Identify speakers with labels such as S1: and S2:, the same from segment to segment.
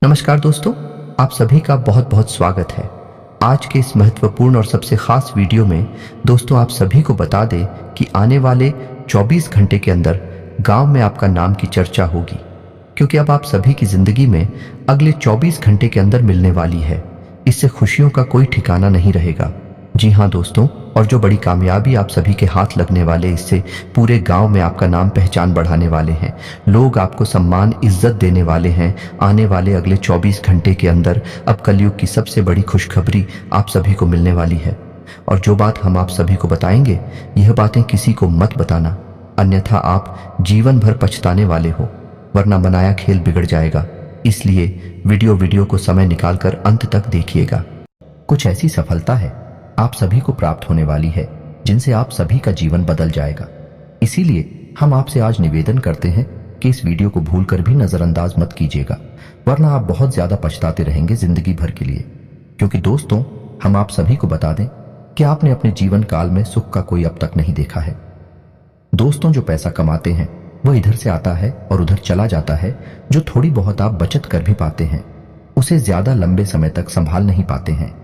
S1: नमस्कार दोस्तों, आप सभी का बहुत बहुत स्वागत है। आज के इस महत्वपूर्ण और सबसे खास वीडियो में दोस्तों आप सभी को बता दें कि आने वाले 24 घंटे के अंदर गांव में आपका नाम की चर्चा होगी, क्योंकि अब आप सभी की जिंदगी में अगले 24 घंटे के अंदर मिलने वाली है। इससे खुशियों का कोई ठिकाना नहीं रहेगा। जी हाँ दोस्तों, और जो बड़ी कामयाबी आप सभी के हाथ लगने वाले, इससे पूरे गांव में आपका नाम पहचान बढ़ाने वाले हैं। लोग आपको सम्मान इज्जत देने वाले हैं। आने वाले अगले 24 घंटे के अंदर अब कलयुग की सबसे बड़ी खुशखबरी आप सभी को मिलने वाली है। और जो बात हम आप सभी को बताएंगे, यह बातें किसी को मत बताना, अन्यथा आप जीवन भर पछताने वाले हो, वरना बनाया खेल बिगड़ जाएगा। इसलिए वीडियो को समय निकालकर अंत तक देखिएगा। कुछ ऐसी सफलता है आप सभी को प्राप्त होने वाली है जिनसे आप सभी का जीवन बदल जाएगा। इसीलिए हम आपसे आज निवेदन करते हैं कि इस वीडियो को भूलकर भी नजरअंदाज मत कीजिएगा, वरना आप बहुत ज्यादा पछताते रहेंगे जिंदगी भर के लिए। क्योंकि दोस्तों, हम आप सभी को बता दें कि आपने अपने जीवन काल में सुख का कोई अब तक नहीं देखा है। दोस्तों, जो पैसा कमाते हैं वो इधर से आता है और उधर चला जाता है। जो थोड़ी बहुत आप बचत कर भी पाते हैं, उसे ज्यादा लंबे समय तक संभाल नहीं पाते हैं।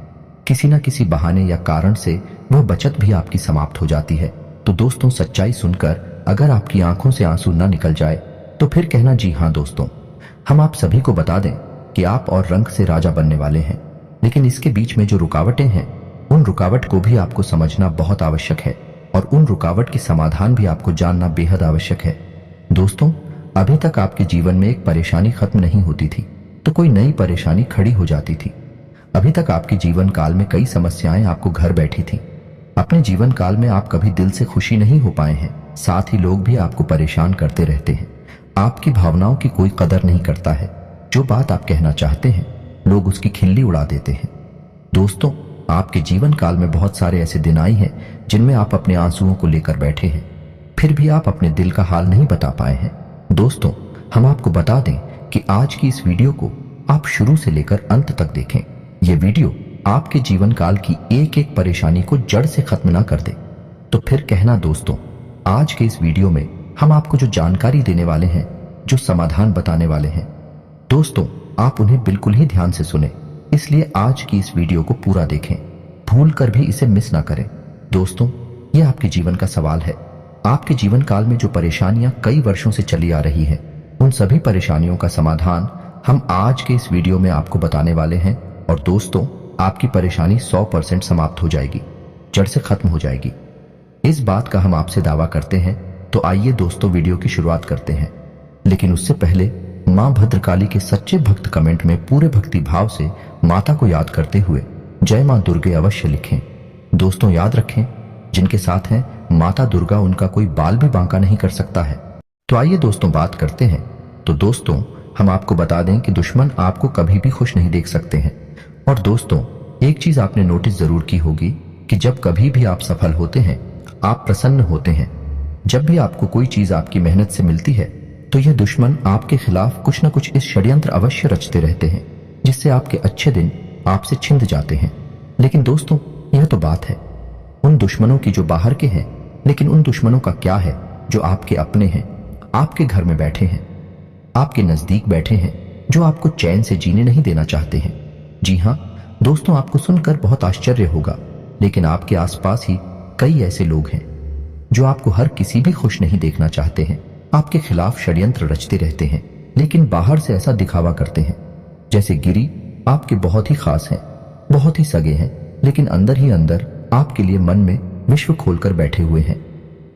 S1: किसी न किसी बहाने या कारण से वह बचत भी आपकी समाप्त हो जाती है। तो दोस्तों, सच्चाई सुनकर अगर आपकी आंखों से आंसू न निकल जाए तो फिर कहना जी हाँ दोस्तों, हम आप सभी को बता दें कि आप और रंग से राजा बनने वाले हैं। लेकिन इसके बीच में जो रुकावटें हैं, उन रुकावट को भी आपको समझना बहुत आवश्यक है, और उन रुकावट की समाधान भी आपको जानना बेहद आवश्यक है। दोस्तों, अभी तक आपके जीवन में एक परेशानी खत्म नहीं होती थी तो कोई नई परेशानी खड़ी हो जाती थी। अभी तक आपके जीवन काल में कई समस्याएं आपको घर बैठी थी। अपने जीवन काल में आप कभी दिल से खुशी नहीं हो पाए हैं। साथ ही लोग भी आपको परेशान करते रहते हैं। आपकी भावनाओं की कोई कदर नहीं करता है। जो बात आप कहना चाहते हैं, लोग उसकी खिल्ली उड़ा देते हैं। दोस्तों, आपके जीवन काल में बहुत सारे ऐसे दिन आए हैं जिनमें आप अपने आंसुओं को लेकर बैठे हैं, फिर भी आप अपने दिल का हाल नहीं बता पाए हैं। दोस्तों, हम आपको बता दें कि आज की इस वीडियो को आप शुरू से लेकर अंत तक देखें। ये वीडियो आपके जीवन काल की एक एक परेशानी को जड़ से खत्म ना कर दे तो फिर कहना दोस्तों, आज के इस वीडियो में हम आपको जो जानकारी देने वाले हैं, जो समाधान बताने वाले हैं, दोस्तों आप उन्हें बिल्कुल ही ध्यान से सुने। इसलिए आज की इस वीडियो को पूरा देखें, भूल कर भी इसे मिस ना करें। दोस्तों, ये आपके जीवन का सवाल है। आपके जीवन काल में जो परेशानियां कई वर्षों से चली आ रही है, उन सभी परेशानियों का समाधान हम आज के इस वीडियो में आपको बताने वाले हैं। और दोस्तों, आपकी परेशानी 100% समाप्त हो जाएगी, जड़ से खत्म हो जाएगी। इस बात का हम आपसे दावा करते हैं। तो आइए दोस्तों, वीडियो की शुरुआत करते हैं। लेकिन उससे पहले मां भद्रकाली के सच्चे भक्त कमेंट में पूरे भक्ति भाव से माता को याद करते हुए जय मां दुर्गे अवश्य लिखें। दोस्तों, याद रखें, जिनके साथ हैं माता दुर्गा, उनका कोई बाल भी बांका नहीं कर सकता है। तो आइए दोस्तों, बात करते हैं। तो दोस्तों, हम आपको बता दें कि दुश्मन आपको कभी भी खुश नहीं देख सकते हैं। और दोस्तों, एक चीज आपने नोटिस जरूर की होगी कि जब कभी भी आप सफल होते हैं, आप प्रसन्न होते हैं, जब भी आपको कोई चीज आपकी मेहनत से मिलती है, तो यह दुश्मन आपके खिलाफ कुछ न कुछ इस षड्यंत्र अवश्य रचते रहते हैं, जिससे आपके अच्छे दिन आपसे छिंद जाते हैं। लेकिन दोस्तों, यह तो बात है उन दुश्मनों की जो बाहर के हैं, लेकिन उन दुश्मनों का क्या है जो आपके अपने हैं, आपके घर में बैठे हैं, आपके नजदीक बैठे हैं, जो आपको चैन से जीने नहीं देना चाहते हैं। जी हाँ दोस्तों, आपको सुनकर बहुत आश्चर्य होगा, लेकिन आपके आसपास ही कई ऐसे लोग हैं जो आपको हर किसी भी खुश नहीं देखना चाहते हैं, आपके खिलाफ षड्यंत्र रचते रहते हैं, लेकिन बाहर से ऐसा दिखावा करते हैं जैसे गिरी आपके बहुत ही खास हैं, बहुत ही सगे हैं, लेकिन अंदर ही अंदर आपके लिए मन में विश्व खोलकर बैठे हुए हैं।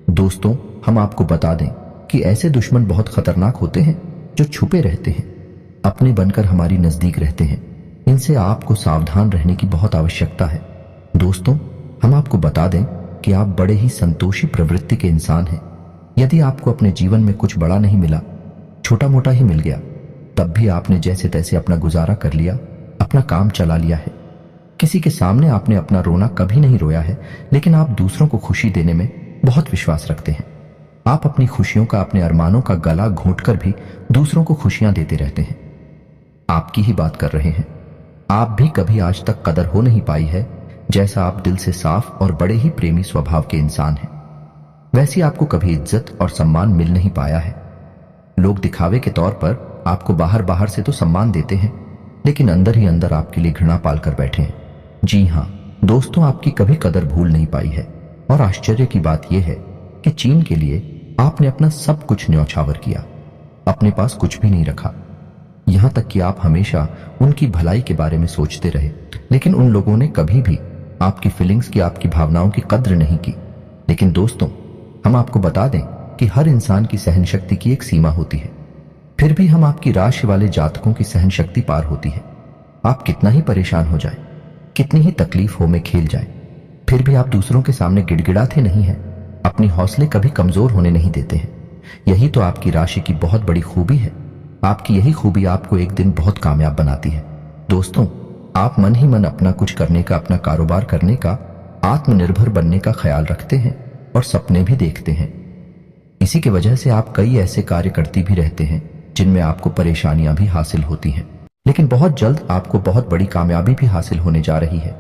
S1: दोस्तों, हम आपको बता दें कि ऐसे दुश्मन बहुत खतरनाक होते हैं जो छुपे रहते हैं, अपने बनकर हमारी नजदीक रहते हैं। इनसे आपको सावधान रहने की बहुत आवश्यकता है। दोस्तों, हम आपको बता दें कि आप बड़े ही संतोषी प्रवृत्ति के इंसान हैं। यदि आपको अपने जीवन में कुछ बड़ा नहीं मिला, छोटा मोटा ही मिल गया, तब भी आपने जैसे तैसे अपना गुजारा कर लिया, अपना काम चला लिया है। किसी के सामने आपने अपना रोना कभी नहीं रोया है, लेकिन आप दूसरों को खुशी देने में बहुत विश्वास रखते हैं। आप अपनी खुशियों का, अपने अरमानों का गला घोंटकर भी दूसरों को खुशियां देते रहते हैं। आपकी ही बात कर रहे हैं। आप भी कभी आज तक कदर हो नहीं पाई है, जैसा आप दिल से साफ और बड़े ही प्रेमी स्वभाव के इंसान हैं, वैसी आपको कभी इज्जत और सम्मान मिल नहीं पाया है। लोग दिखावे के तौर पर आपको बाहर बाहर से तो सम्मान देते हैं, लेकिन अंदर ही अंदर आपके लिए घृणा पालकर बैठे हैं। जी हाँ दोस्तों, आपकी कभी कदर भूल नहीं पाई है। और आश्चर्य की बात यह है कि चीन के लिए आपने अपना सब कुछ न्यौछावर किया, अपने पास कुछ भी नहीं रखा। यहां तक कि आप हमेशा उनकी भलाई के बारे में सोचते रहे, लेकिन उन लोगों ने कभी भी आपकी फीलिंग्स की, आपकी भावनाओं की कद्र नहीं की। लेकिन दोस्तों, हम आपको बता दें कि हर इंसान की सहन शक्ति की एक सीमा होती है। फिर भी हम आपकी राशि वाले जातकों की सहन शक्ति पार होती है। आप कितना ही परेशान हो जाए, कितनी ही तकलीफों में खेल जाए, फिर भी आप दूसरों के सामने गिड़गिड़ाते नहीं हैं, अपनी हौसले कभी कमजोर होने नहीं देते हैं। यही तो आपकी राशि की बहुत बड़ी खूबी है। आपकी यही खूबी आपको एक दिन बहुत कामयाब बनाती है। दोस्तों, आप मन ही मन अपना कुछ करने का, अपना कारोबार करने का, आत्मनिर्भर बनने का ख्याल रखते हैं और सपने भी देखते हैं। इसी की वजह से आप कई ऐसे कार्य करती भी रहते हैं जिनमें आपको परेशानियां भी हासिल होती हैं, लेकिन बहुत जल्द आपको बहुत बड़ी कामयाबी भी हासिल होने जा रही है।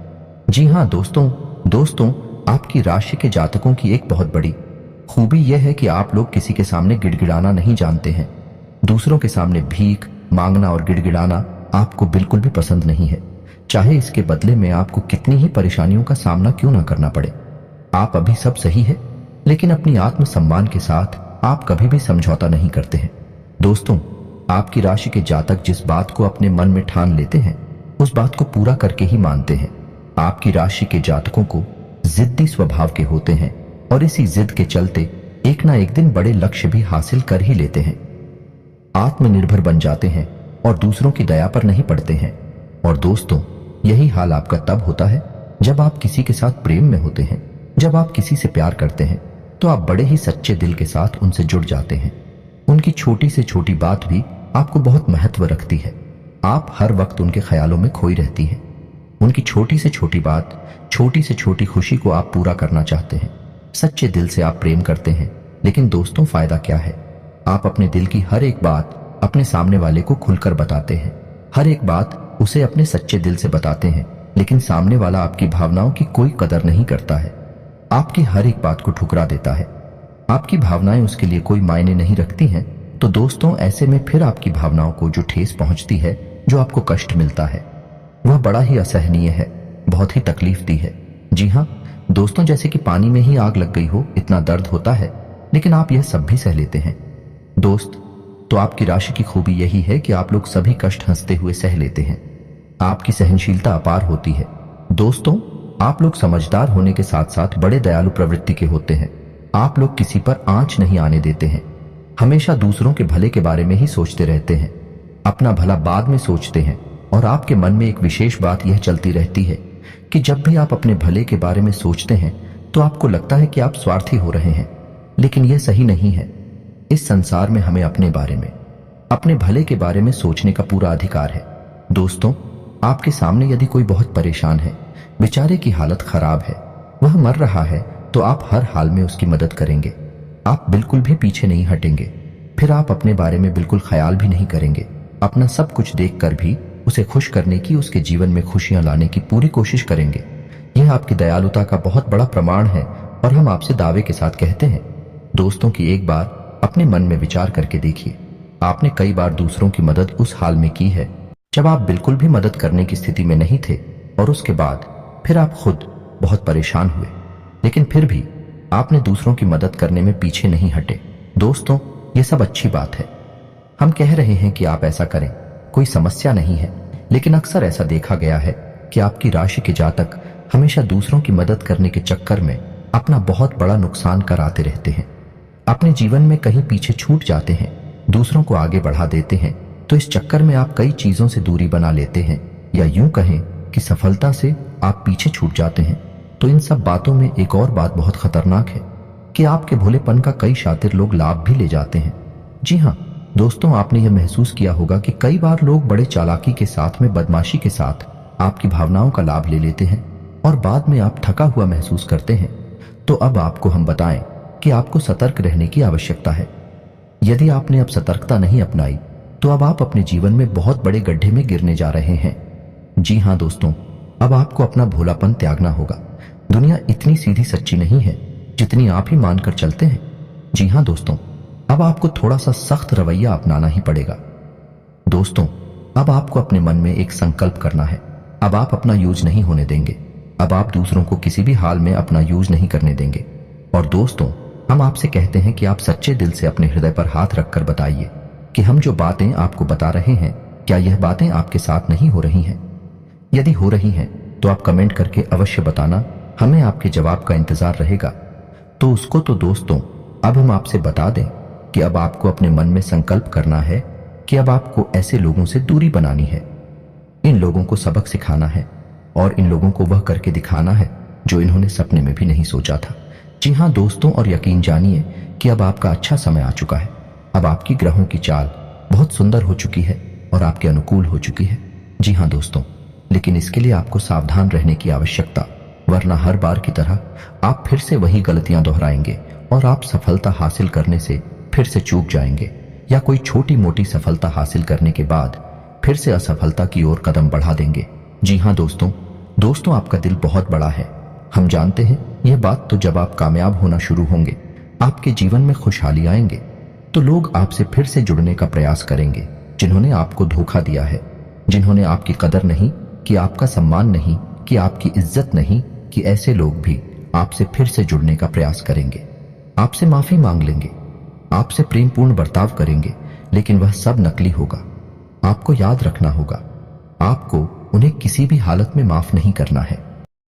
S1: जी हाँ दोस्तों, आपकी राशि के जातकों की एक बहुत बड़ी खूबी यह है कि आप लोग किसी के सामने गिड़गिड़ाना नहीं जानते हैं। दूसरों के सामने भीख मांगना और गिड़गिड़ाना आपको बिल्कुल भी पसंद नहीं है, चाहे इसके बदले में आपको कितनी ही परेशानियों का सामना क्यों ना करना पड़े। आप अभी सब सही है, लेकिन अपनी आत्मसम्मान के साथ आप कभी भी समझौता नहीं करते हैं। दोस्तों, आपकी राशि के जातक जिस बात को अपने मन में ठान लेते हैं, उस बात को पूरा करके ही मानते हैं। आपकी राशि के जातकों को जिद्दी स्वभाव के होते हैं और इसी जिद के चलते एक ना एक दिन बड़े लक्ष्य भी हासिल कर ही लेते हैं। आत्मनिर्भर बन जाते हैं और दूसरों की दया पर नहीं पड़ते हैं। और दोस्तों, यही हाल आपका तब होता है जब आप किसी के साथ प्रेम में होते हैं। जब आप किसी से प्यार करते हैं तो आप बड़े ही सच्चे दिल के साथ उनसे जुड़ जाते हैं। उनकी छोटी से छोटी बात भी आपको बहुत महत्व रखती है। आप हर वक्त उनके ख्यालों में खोई रहती हैं। उनकी छोटी से छोटी बात, छोटी से छोटी खुशी को आप पूरा करना चाहते हैं। सच्चे दिल से आप प्रेम करते हैं, लेकिन दोस्तों फायदा क्या है? आप अपने दिल की हर एक बात अपने सामने वाले को खुलकर बताते हैं। हर एक बात उसे अपने सच्चे दिल से बताते हैं, लेकिन सामने वाला आपकी भावनाओं की कोई कदर नहीं करता है। आपकी हर एक बात को ठुकरा देता है। आपकी भावनाएं उसके लिए कोई मायने नहीं रखती हैं। तो दोस्तों, ऐसे में फिर आपकी भावनाओं को जो ठेस पहुंचती है, जो आपको कष्ट मिलता है, वह बड़ा ही असहनीय है, बहुत ही तकलीफ दी है। जी हाँ दोस्तों, जैसे कि पानी में ही आग लग गई हो, इतना दर्द होता है, लेकिन आप यह सब भी सह लेते हैं। दोस्त, तो आपकी राशि की खूबी यही है कि आप लोग सभी कष्ट हंसते हुए सह लेते हैं। आपकी सहनशीलता अपार होती है। दोस्तों, आप लोग समझदार होने के साथ साथ बड़े दयालु प्रवृत्ति के होते हैं। आप लोग किसी पर आंच नहीं आने देते हैं। हमेशा दूसरों के भले के बारे में ही सोचते रहते हैं। अपना भला बाद में सोचते हैं। और आपके मन में एक विशेष बात यह चलती रहती है कि जब भी आप अपने भले के बारे में सोचते हैं तो आपको लगता है कि आप स्वार्थी हो रहे हैं, लेकिन यह सही नहीं है। इस संसार में हमें अपने बारे में, अपने भले के बारे में सोचने का पूरा अधिकार है। दोस्तों, आपके सामने यदि कोई बहुत परेशान है, बेचारे की हालत खराब है, वह मर रहा है, तो आप हर हाल में उसकी मदद करेंगे। आप बिल्कुल भी पीछे नहीं हटेंगे। फिर आप अपने बारे में बिल्कुल ख्याल भी नहीं करेंगे। अपना सब कुछ देखकर भी उसे खुश करने की, उसके जीवन में खुशियां लाने की पूरी कोशिश करेंगे। यह आपकी दयालुता का बहुत बड़ा प्रमाण है और हम आपसे दावे के साथ कहते हैं। दोस्तों, की एक बार अपने मन में विचार करके देखिए, आपने कई बार दूसरों की मदद उस हाल में की है जब आप बिल्कुल भी मदद करने की स्थिति में नहीं थे, और उसके बाद फिर आप खुद बहुत परेशान हुए, लेकिन फिर भी आपने दूसरों की मदद करने में पीछे नहीं हटे। दोस्तों, ये सब अच्छी बात है। हम कह रहे हैं कि आप ऐसा करें, कोई समस्या नहीं है, लेकिन अक्सर ऐसा देखा गया है कि आपकी राशि के जातक हमेशा दूसरों की मदद करने के चक्कर में अपना बहुत बड़ा नुकसान कराते रहते हैं। अपने जीवन में कहीं पीछे छूट जाते हैं, दूसरों को आगे बढ़ा देते हैं। तो इस चक्कर में आप कई चीजों से दूरी बना लेते हैं, या यूं कहें कि सफलता से आप पीछे छूट जाते हैं। तो इन सब बातों में एक और बात बहुत खतरनाक है कि आपके भोलेपन का कई शातिर लोग लाभ भी ले जाते हैं। जी हाँ दोस्तों, आपने यह महसूस किया होगा कि कई बार लोग बड़े चालाकी के साथ में, बदमाशी के साथ आपकी भावनाओं का लाभ ले लेते हैं और बाद में आप थका हुआ महसूस करते हैं। तो अब आपको हम बताएं कि आपको सतर्क रहने की आवश्यकता है। यदि आपने अब सतर्कता नहीं अपनाई तो अब आप अपने जीवन में बहुत बड़े गड्ढे में गिरने जा रहे हैं। जी हाँ दोस्तों, अब आपको अपना भोलापन त्यागना होगा। दुनिया इतनी सीधी सच्ची नहीं है जितनी आप ही मानकर चलते हैं। जी हाँ दोस्तों, अब आपको थोड़ा सा सख्त रवैया अपनाना ही पड़ेगा। दोस्तों, अब आपको अपने मन में एक संकल्प करना है। अब आप अपना यूज नहीं होने देंगे। अब आप दूसरों को किसी भी हाल में अपना यूज नहीं करने देंगे। और दोस्तों, हम आपसे कहते हैं कि आप सच्चे दिल से अपने हृदय पर हाथ रखकर बताइए कि हम जो बातें आपको बता रहे हैं, क्या यह बातें आपके साथ नहीं हो रही हैं? यदि हो रही हैं तो आप कमेंट करके अवश्य बताना, हमें आपके जवाब का इंतजार रहेगा। तो उसको तो दोस्तों, अब हम आपसे बता दें कि अब आपको अपने मन में संकल्प करना है कि अब आपको ऐसे लोगों से दूरी बनानी है। इन लोगों को सबक सिखाना है और इन लोगों को वह करके दिखाना है जो इन्होंने सपने में भी नहीं सोचा था। जी हाँ दोस्तों, और यकीन जानिए कि अब आपका अच्छा समय आ चुका है। अब आपकी ग्रहों की चाल बहुत सुंदर हो चुकी है और आपके अनुकूल हो चुकी है। जी हाँ दोस्तों, लेकिन इसके लिए आपको सावधान रहने की आवश्यकता, वरना हर बार की तरह आप फिर से वही गलतियां दोहराएंगे और आप सफलता हासिल करने से फिर से चूक जाएंगे, या कोई छोटी मोटी सफलता हासिल करने के बाद फिर से असफलता की ओर कदम बढ़ा देंगे। जी हाँ दोस्तों, आपका दिल बहुत बड़ा है। हम जानते हैं यह बात। तो जब आप कामयाब होना शुरू होंगे, आपके जीवन में खुशहाली आएंगे, तो लोग आपसे फिर से जुड़ने का प्रयास करेंगे। जिन्होंने आपको धोखा दिया है, जिन्होंने आपकी कदर नहीं कि, आपका सम्मान नहीं कि, आपकी इज्जत नहीं कि, ऐसे लोग भी आपसे फिर से जुड़ने का प्रयास करेंगे, आपसे माफी मांग लेंगे, आपसे प्रेमपूर्ण बर्ताव करेंगे, लेकिन वह सब नकली होगा। आपको याद रखना होगा, आपको उन्हें किसी भी हालत में माफ नहीं करना है,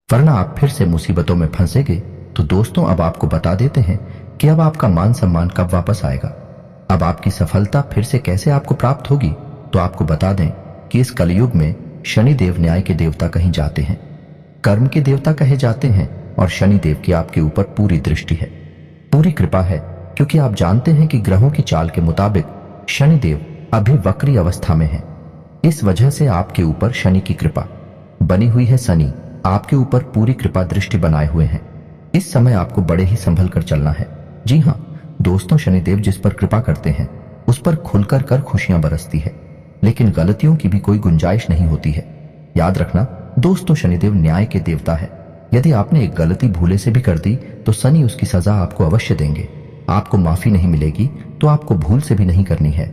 S1: वरना आप फिर से मुसीबतों में फंसेंगे। तो दोस्तों, अब आपको बता देते हैं कि अब आपका मान सम्मान कब वापस आएगा, अब आपकी सफलता फिर से कैसे आपको प्राप्त होगी। तो आपको बता दें कि इस कलयुग में शनिदेव न्याय के देवता कहीं जाते हैं, कर्म के देवता कहे जाते हैं, और शनिदेव की आपके ऊपर पूरी दृष्टि है, पूरी कृपा है, क्योंकि आप जानते हैं कि ग्रहों की चाल के मुताबिक शनिदेव अभी वक्री अवस्था में है। इस वजह से आपके ऊपर शनि की कृपा बनी हुई है। शनि आपके ऊपर पूरी कृपा दृष्टि बनाए हुए हैं। इस समय आपको बड़े ही संभल कर चलना है। जी हाँ दोस्तों, शनिदेव जिस पर कृपा करते हैं उस पर खुलकर कर खुशियां बरसती है, लेकिन गलतियों की भी कोई गुंजाइश नहीं होती है। याद रखना दोस्तों, शनिदेव न्याय के देवता है। यदि आपने एक गलती भूले से भी कर दी तो शनि उसकी सजा आपको अवश्य देंगे। आपको माफी नहीं मिलेगी तो आपको भूल से भी नहीं करनी है।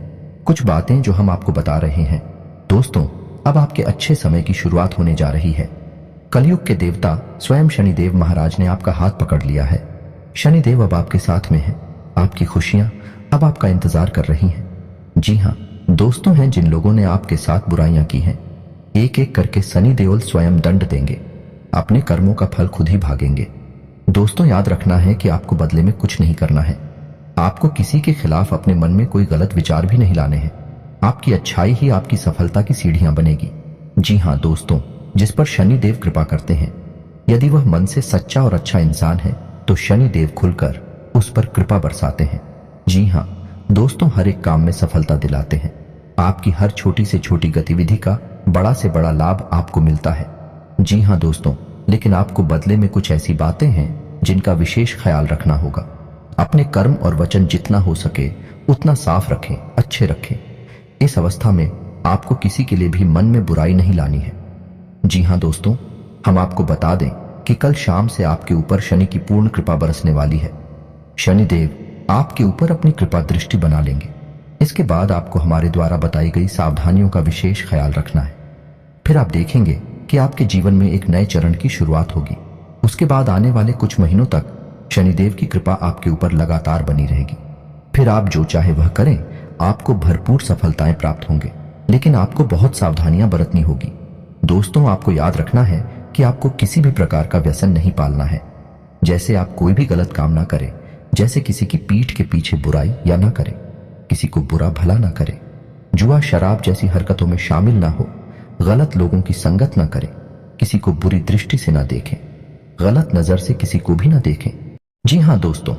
S1: कुछ बातें जो हम आपको बता रहे हैं दोस्तों, अब आपके अच्छे समय की शुरुआत होने जा रही है। कलयुग के देवता स्वयं शनिदेव महाराज ने आपका हाथ पकड़ लिया है। शनिदेव अब आपके साथ में है। आपकी खुशियां अब आपका इंतजार कर रही हैं। जी हाँ दोस्तों, हैं जिन लोगों ने आपके साथ बुराइयां की हैं, एक एक करके शनि देवल स्वयं दंड देंगे। अपने कर्मों का फल खुद ही भागेंगे। दोस्तों, याद रखना है कि आपको बदले में कुछ नहीं करना है। आपको किसी के खिलाफ अपने मन में कोई गलत विचार भी नहीं लाने हैं। आपकी अच्छाई ही आपकी सफलता की सीढ़ियां बनेगी। जी हाँ दोस्तों, जिस पर शनि देव कृपा करते हैं, यदि वह मन से सच्चा और अच्छा इंसान है तो शनि देव खुलकर उस पर कृपा बरसाते हैं। जी हाँ दोस्तों, हर एक काम में सफलता दिलाते हैं। आपकी हर छोटी से छोटी गतिविधि का बड़ा से बड़ा लाभ आपको मिलता है। जी हाँ दोस्तों, लेकिन आपको बदले में कुछ ऐसी बातें हैं जिनका विशेष ख्याल रखना होगा। अपने कर्म और वचन जितना हो सके उतना साफ रखें, अच्छे रखें। इस अवस्था में आपको किसी के लिए भी मन में बुराई नहीं लानी है। जी हाँ दोस्तों, हम आपको बता दें कि कल शाम से आपके ऊपर शनि की पूर्ण कृपा बरसने वाली है। शनिदेव आपके ऊपर अपनी कृपा दृष्टि बना लेंगे। इसके बाद आपको हमारे द्वारा बताई गई सावधानियों का विशेष ख्याल रखना है। फिर आप देखेंगे कि आपके जीवन में एक नए चरण की शुरुआत होगी। उसके बाद आने वाले कुछ महीनों तक शनिदेव की कृपा आपके ऊपर लगातार बनी रहेगी। फिर आप जो चाहे वह करें, आपको भरपूर सफलताएं प्राप्त होंगे, लेकिन आपको बहुत सावधानियां बरतनी होगी। दोस्तों, आपको याद रखना है कि आपको किसी भी प्रकार का व्यसन नहीं पालना है। जैसे आप कोई भी गलत काम ना करें, जैसे किसी की पीठ के पीछे बुराई या ना करें, किसी को बुरा भला ना करें, जुआ शराब जैसी हरकतों में शामिल ना हो, गलत लोगों की संगत ना करें, किसी को बुरी दृष्टि से ना देखें, गलत नजर से किसी को भी ना देखें। जी हाँ दोस्तों,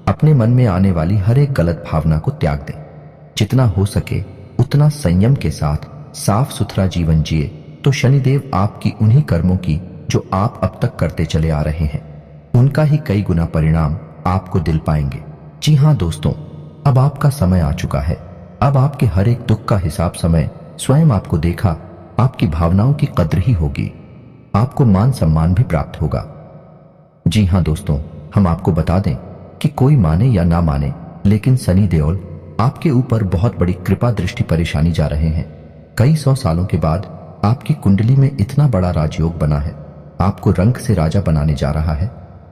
S1: अपने मन में आने वाली हर एक गलत भावना को त्याग दें। जितना हो सके उतना संयम के साथ साफ सुथरा जीवन जिए तो शनिदेव आपकी उन्हीं कर्मों की जो आप अब तक करते चले आ रहे हैं, उनका ही कई गुना परिणाम आपको दिल पाएंगे। जी हाँ दोस्तों, अब आपका समय आ चुका है। अब आपके हर एक दुख का हिसाब समय स्वयं आपको देखा, आपकी भावनाओं की कद्र ही होगी, आपको मान सम्मान भी प्राप्त होगा। जी हाँ दोस्तों, हम आपको बता दें कि कोई माने या ना माने, लेकिन शनि देओल आपके ऊपर बहुत बड़ी कृपा दृष्टि परेशानी जा रहे हैं। कई सौ सालों के बाद आपकी कुंडली में इतना बड़ा राजयोग बना है, आपको रंक से राजा बनाने जा रहा है।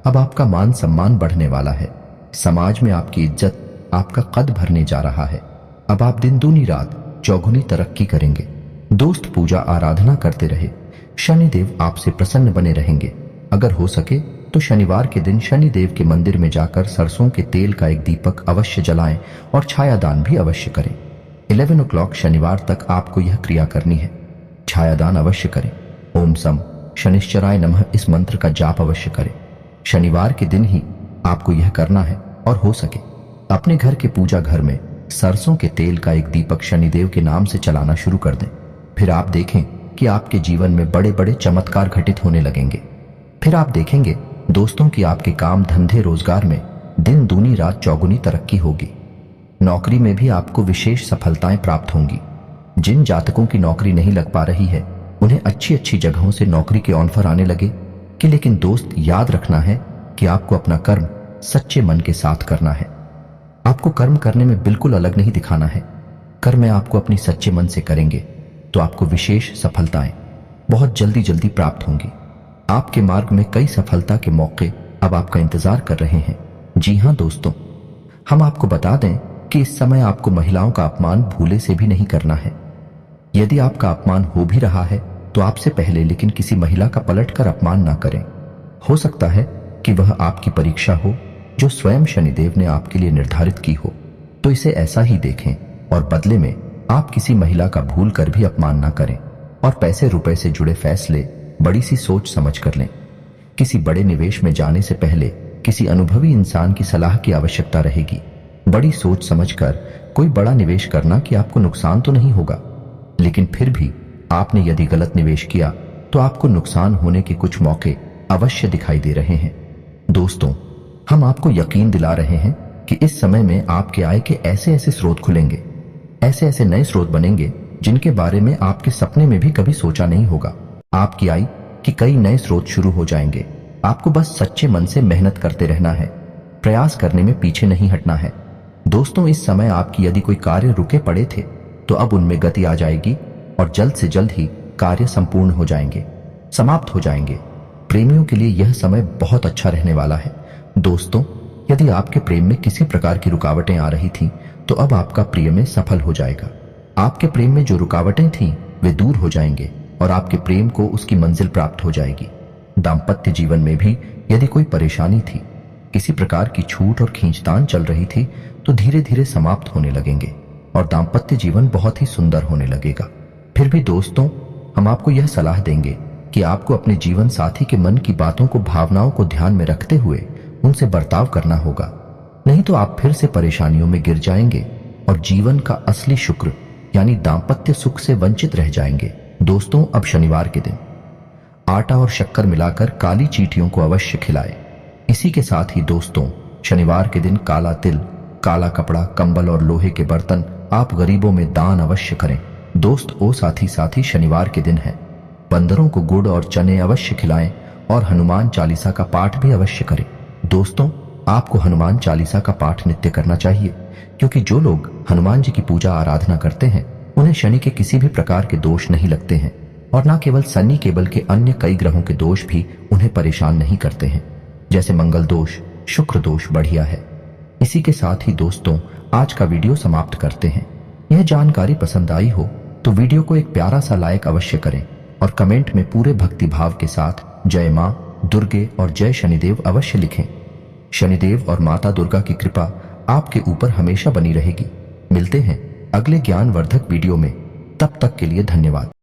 S1: अब आपका मान सम्मान बढ़ने वाला है, समाज में आपकी इज्जत, आपका कद भरने जा रहा है। अब आप दिन दूनी रात चौगुनी तरक्की करेंगे। दोस्त, पूजा आराधना करते रहे, शनिदेव आपसे प्रसन्न बने रहेंगे। अगर हो सके तो शनिवार के दिन शनिदेव के मंदिर में जाकर सरसों के तेल का एक दीपक अवश्य जलाएं और छायादान भी अवश्य करें। 11 o'clock शनिवार तक आपको यह क्रिया करनी है। छायादान अवश्य करें। ओम सम शनिश्चराय नमः इस मंत्र का जाप अवश्य करें। शनिवार के दिन ही आपको यह करना है और हो सके अपने घर के पूजा घर में सरसों के तेल का एक दीपक शनिदेव के नाम से चलाना शुरू कर दें। फिर आप देखें कि आपके जीवन में बड़े बड़े चमत्कार घटित होने लगेंगे। फिर आप देखेंगे दोस्तों कि आपके काम धंधे रोजगार में दिन दूनी रात चौगुनी तरक्की होगी। नौकरी में भी आपको विशेष सफलताएं प्राप्त होंगी। जिन जातकों की नौकरी नहीं लग पा रही है उन्हें अच्छी अच्छी जगहों से नौकरी के ऑफर आने लगे कि लेकिन दोस्त, याद रखना है कि आपको अपना कर्म सच्चे मन के साथ करना है। आपको कर्म करने में बिल्कुल अलग नहीं दिखाना है। कर्म आपको अपनी सच्चे मन से करेंगे तो आपको विशेष सफलताएं बहुत जल्दी जल्दी प्राप्त होंगी। आपके मार्ग में कई सफलता के मौके अब आपका इंतजार कर रहे हैं। जी हां दोस्तों, हम आपको बता दें कि इस समय आपको महिलाओं का अपमान भूले से भी नहीं करना है। यदि आपका अपमान हो भी रहा है तो आपसे पहले लेकिन किसी महिला का पलटकर अपमान ना करें। हो सकता है कि वह आपकी परीक्षा हो जो स्वयं शनिदेव ने आपके लिए निर्धारित की हो, तो इसे ऐसा ही देखें और बदले में आप किसी महिला का भूल कर भी अपमान ना करें और पैसे रुपए से जुड़े फैसले बड़ी सी सोच समझ कर लें। किसी बड़े निवेश में जाने से पहले किसी अनुभवी इंसान की सलाह की आवश्यकता रहेगी। बड़ी सोच समझकर कोई बड़ा निवेश करना कि आपको नुकसान तो नहीं होगा, लेकिन फिर भी आपने यदि गलत निवेश किया तो आपको नुकसान होने के कुछ मौके अवश्य दिखाई दे रहे हैं। दोस्तों, हम आपको यकीन दिला रहे हैं कि इस समय में आपके आय के ऐसे ऐसे स्रोत खुलेंगे, ऐसे ऐसे नए स्रोत बनेंगे जिनके बारे में आपके सपने में भी कभी सोचा नहीं होगा। आपकी आय के कई नए स्रोत शुरू हो जाएंगे। आपको बस सच्चे मन से मेहनत करते रहना है, प्रयास करने में पीछे नहीं हटना है। दोस्तों, इस समय आपकी यदि कोई कार्य रुके पड़े थे तो अब उनमें गति आ जाएगी और जल्द से जल्द ही कार्य संपूर्ण हो जाएंगे, समाप्त हो जाएंगे। प्रेमियों के लिए यह समय बहुत अच्छा रहने वाला है। दोस्तों, यदि आपके प्रेम में किसी प्रकार की रुकावटें आ रही थीं तो अब आपका प्रिय में सफल हो जाएगा। आपके प्रेम में जो रुकावटें थीं वे दूर हो जाएंगे और आपके प्रेम को उसकी मंजिल प्राप्त हो जाएगी। दाम्पत्य जीवन में भी यदि कोई परेशानी थी, किसी प्रकार की छूट और खींचतान चल रही थी, तो धीरे धीरे समाप्त होने लगेंगे और दाम्पत्य जीवन बहुत ही सुंदर होने लगेगा। फिर भी दोस्तों, हम आपको यह सलाह देंगे कि आपको अपने जीवन साथी के मन की बातों को, भावनाओं को ध्यान में रखते हुए उनसे बर्ताव करना होगा, नहीं तो आप फिर से परेशानियों में गिर जाएंगे और जीवन का असली शुक्र यानी दाम्पत्य सुख से वंचित रह जाएंगे। दोस्तों, अब शनिवार के दिन आटा और शक्कर मिलाकर काली चींटियों को अवश्य खिलाएं। इसी के साथ ही दोस्तों, शनिवार के दिन काला तिल, काला कपड़ा, कंबल और लोहे के बर्तन आप गरीबों में दान अवश्य करें। दोस्त ओ साथी शनिवार के दिन है, बंदरों को गुड़ और चने अवश्य खिलाएं और हनुमान चालीसा का पाठ भी अवश्य करें। दोस्तों, आपको हनुमान चालीसा का पाठ नित्य करना चाहिए, क्योंकि जो लोग हनुमान जी की पूजा आराधना करते हैं उन्हें शनि के किसी भी प्रकार के दोष नहीं लगते हैं और न केवल शनि, केवल के अन्य कई ग्रहों के दोष भी उन्हें परेशान नहीं करते हैं, जैसे मंगल दोष, शुक्र दोष बढ़िया है। इसी के साथ ही दोस्तों, आज का वीडियो समाप्त करते हैं। यह जानकारी पसंद आई हो तो वीडियो को एक प्यारा सा लाइक अवश्य करें और कमेंट में पूरे भक्ति भाव के साथ जय मां दुर्गे और जय शनिदेव अवश्य लिखें। शनिदेव और माता दुर्गा की कृपा आपके ऊपर हमेशा बनी रहेगी। मिलते हैं अगले ज्ञानवर्धक वीडियो में, तब तक के लिए धन्यवाद।